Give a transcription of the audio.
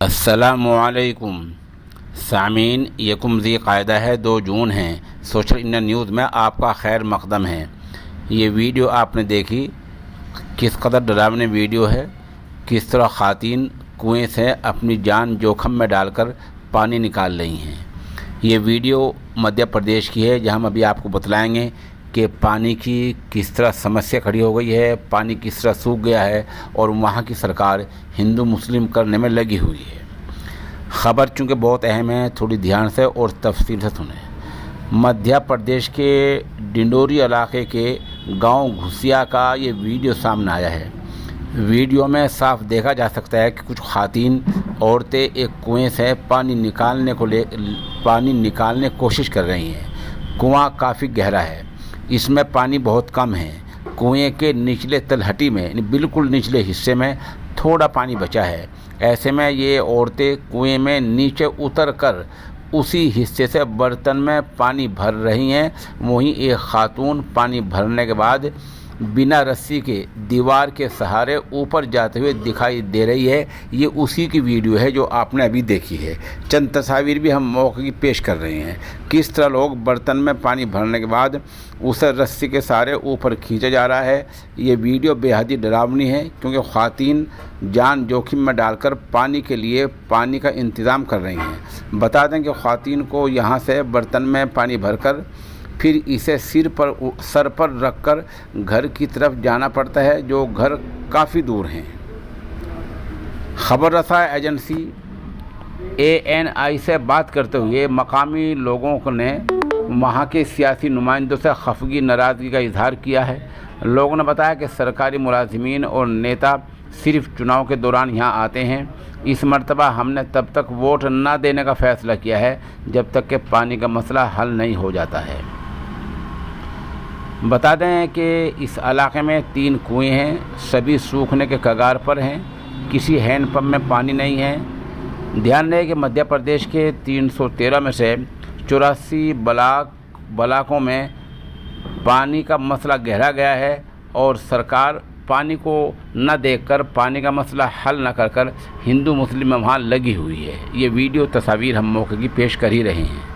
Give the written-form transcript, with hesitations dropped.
अस्सलामुअलैकुम सामीन, यकुम ज़ी-क़ाइदा है, 2 जून है। सोशल इंडिया न्यूज़ में आपका खैर मक़दम है। ये वीडियो आपने देखी, किस कदर डरावनी वीडियो है। किस तरह ख़ातीन कुएं से अपनी जान जोखम में डालकर पानी निकाल रही हैं। ये वीडियो मध्य प्रदेश की है, जहां हम अभी आपको बतलाएंगे कि पानी की किस तरह समस्या खड़ी हो गई है, पानी किस तरह सूख गया है और वहाँ की सरकार हिंदू मुस्लिम करने में लगी हुई है। ख़बर चूँकि बहुत अहम है, थोड़ी ध्यान से और तफसील से सुने। मध्य प्रदेश के डिंडोरी इलाके के गांव घुसिया का ये वीडियो सामने आया है। वीडियो में साफ देखा जा सकता है कि कुछ ख़ातीन औरतें एक कुएं से पानी निकालने की कोशिश कर रही हैं। कुआं काफ़ी गहरा है, इसमें पानी बहुत कम है। कुएं के निचले तलहटी में, बिल्कुल निचले हिस्से में थोड़ा पानी बचा है। ऐसे में ये औरतें कुएं में नीचे उतर कर उसी हिस्से से बर्तन में पानी भर रही हैं। वहीं एक खातून पानी भरने के बाद बिना रस्सी के दीवार के सहारे ऊपर जाते हुए दिखाई दे रही है। ये उसी की वीडियो है जो आपने अभी देखी है। चंद तस्वीर भी हम मौके की पेश कर रहे हैं, किस तरह लोग बर्तन में पानी भरने के बाद उसे रस्सी के सहारे ऊपर खींचा जा रहा है। ये वीडियो बेहद ही डरावनी है, क्योंकि ख़ातीन जान जोखिम में डालकर पानी के लिए पानी का इंतज़ाम कर रही हैं। बता दें कि ख़ातीन को यहाँ से बर्तन में पानी भरकर फिर इसे सर पर रखकर घर की तरफ जाना पड़ता है, जो घर काफ़ी दूर हैं। खबर रसा एजेंसी ANI से बात करते हुए मकामी लोगों ने वहां के सियासी नुमाइंदों से खफगी नाराज़गी का इजहार किया है। लोगों ने बताया कि सरकारी मुलाजिमीन और नेता सिर्फ चुनाव के दौरान यहां आते हैं। इस मर्तबा हमने तब तक वोट न देने का फ़ैसला किया है जब तक कि पानी का मसला हल नहीं हो जाता है। बता दें कि इस इलाके में 3 कुएं हैं, सभी सूखने के कगार पर हैं। किसी हैंडपम्प में पानी नहीं है। ध्यान रहे कि मध्य प्रदेश के 313 में से 84 ब्लॉकों में पानी का मसला गहरा गया है और सरकार पानी को न देखकर, पानी का मसला हल न कर हिंदू मुस्लिम में वहाँ लगी हुई है। ये वीडियो तस्वीर हम मौके की पेश कर ही रहे हैं।